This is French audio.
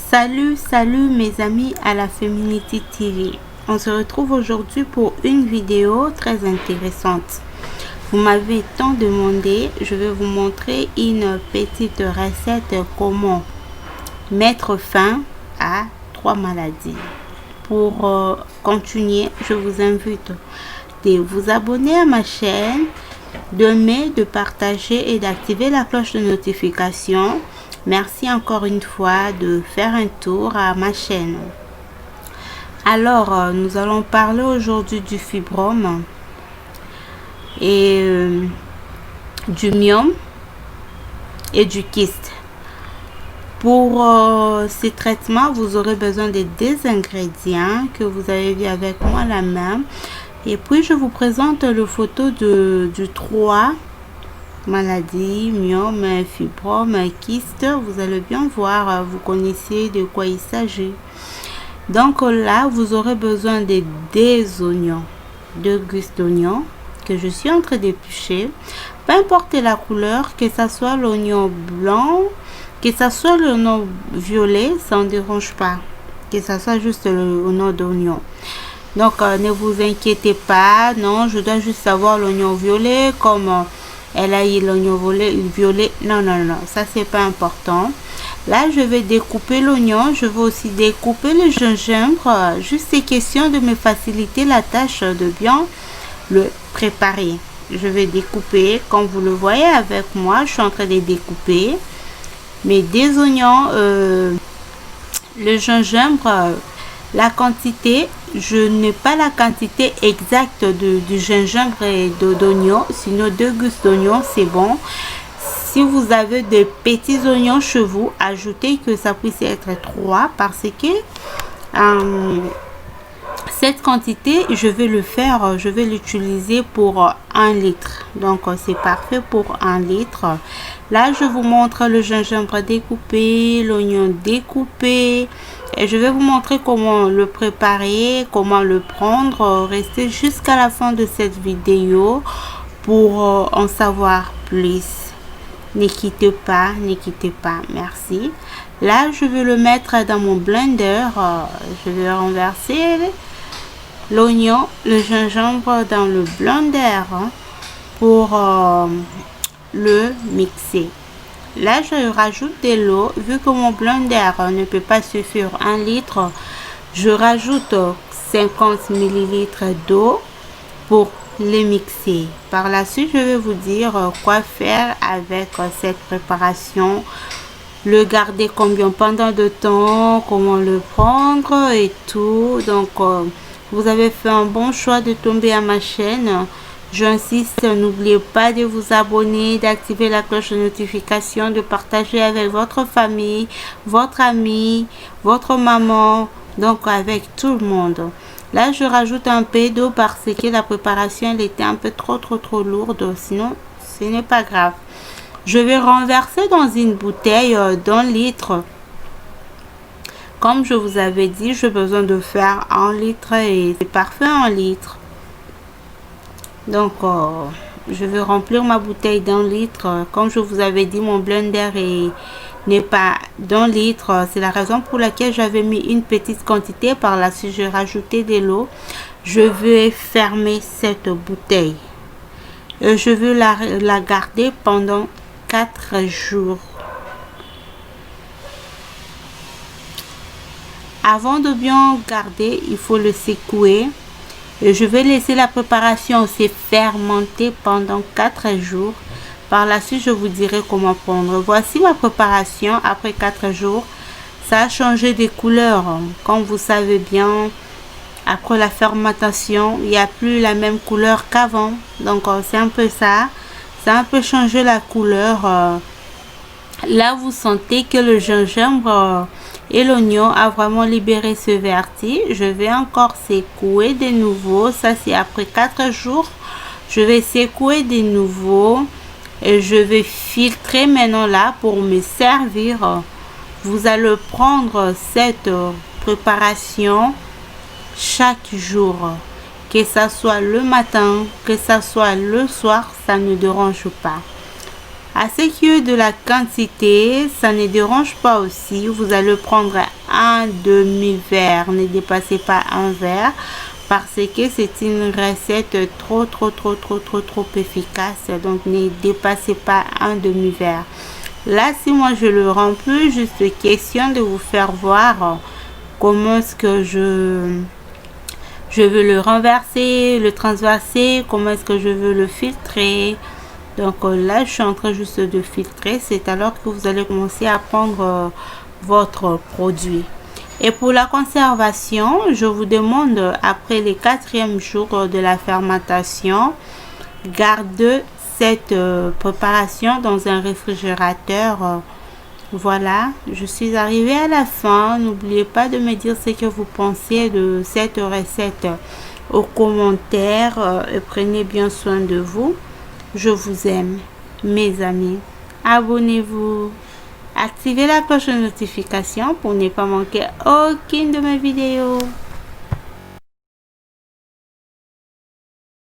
Salut mes amis à la Femininity TV. On se retrouve aujourd'hui pour une vidéo très intéressante. Vous m'avez tant demandé, je vais vous montrer une petite recette comment mettre fin à 3 maladies. Pour continuer, je vous invite de vous abonner à ma chaîne, d'aimer, de partager et d'activer la cloche de notification. Merci encore une fois de faire un tour à ma chaîne. Alors, nous allons parler aujourd'hui du fibrome et du myome et du kyste. Pour ces traitements, vous aurez besoin de deux ingrédients que vous avez vu avec moi la main. Et puis, je vous présente le photo du 3 maladies, myome, fibrome, kyste. Vous allez bien voir, vous connaissez de quoi il s'agit. Donc là, vous aurez besoin de deux oignons, 2 gousses d'oignons que je suis en train d'éplucher. Peu importe la couleur, que ça soit l'oignon blanc, que ça soit l'oignon violet, ça ne dérange pas. Que ça soit juste l'oignon d'oignon. Donc ne vous inquiétez pas, non, je dois juste savoir l'oignon violet comme elle a eu l'oignon violet. Non, ça c'est pas important. Là, je vais découper l'oignon. Je vais aussi découper le gingembre. Juste c'est question de me faciliter la tâche de bien le préparer. Je vais découper, comme vous le voyez avec moi, je suis en train de découper mes deux oignons, le gingembre. La quantité, je n'ai pas la quantité exacte du gingembre et d'oignons, sinon 2 gousses d'oignons c'est bon. Si vous avez de petits oignons chez vous, ajoutez que ça puisse être 3 parce que cette quantité, je vais l'utiliser pour 1 litre. Donc c'est parfait pour 1 litre. Là, je vous montre le gingembre découpé, l'oignon découpé. Et je vais vous montrer comment le préparer, comment le prendre. Restez jusqu'à la fin de cette vidéo pour en savoir plus. Ne quittez pas, merci. Là, je vais le mettre dans mon blender. Je vais renverser l'oignon, le gingembre dans le blender pour le mixer. Là, je rajoute de l'eau. Vu que mon blender ne peut pas suffire 1 litre, je rajoute 50 ml d'eau pour les mixer. Par la suite, je vais vous dire quoi faire avec cette préparation. Le garder combien pendant de temps, comment le prendre et tout. Donc, vous avez fait un bon choix de tomber à ma chaîne. J'insiste, n'oubliez pas de vous abonner, d'activer la cloche de notification, de partager avec votre famille, votre ami, votre maman, donc avec tout le monde. Là, je rajoute un peu d'eau parce que la préparation elle était un peu trop lourde, sinon ce n'est pas grave. Je vais renverser dans une bouteille d'1 litre. Comme je vous avais dit, j'ai besoin de faire 1 litre et c'est parfait 1 litre. Donc, je vais remplir ma bouteille d'1 litre. Comme je vous avais dit, mon blender n'est pas d'1 litre. C'est la raison pour laquelle j'avais mis une petite quantité. Par la suite, j'ai rajouté de l'eau. Je vais fermer cette bouteille. Et je vais la garder pendant 4 jours. Avant de bien garder, il faut le secouer. Et je vais laisser la préparation se fermenter pendant 4 jours. Par la suite, je vous dirai comment prendre. Voici ma préparation après 4 jours. Ça a changé de couleur. Comme vous savez bien, après la fermentation, il n'y a plus la même couleur qu'avant. Donc, c'est un peu ça. Ça a un peu changé la couleur. Là, vous sentez que le gingembre et l'oignon a vraiment libéré ce vertige. Je vais encore secouer de nouveau. Ça, c'est après 4 jours. Je vais secouer de nouveau. Et je vais filtrer maintenant là pour me servir. Vous allez prendre cette préparation chaque jour. Que ça soit le matin, que ça soit le soir, ça ne dérange pas. À ce qui est de la quantité, ça ne dérange pas aussi. Vous allez prendre un demi-verre, ne dépassez pas un verre parce que c'est une recette trop efficace. Donc ne dépassez pas un demi-verre. Là, si moi je le remplis, juste question de vous faire voir comment est-ce que je veux le renverser, le transverser, comment est-ce que je veux le filtrer. Donc là, je suis en train juste de filtrer. C'est alors que vous allez commencer à prendre votre produit. Et pour la conservation, je vous demande, après le 4e jour de la fermentation, gardez cette préparation dans un réfrigérateur. Voilà, je suis arrivée à la fin. N'oubliez pas de me dire ce que vous pensez de cette recette aux commentaires et prenez bien soin de vous. Je vous aime, mes amis. Abonnez-vous. Activez la cloche de notification pour ne pas manquer aucune de mes vidéos.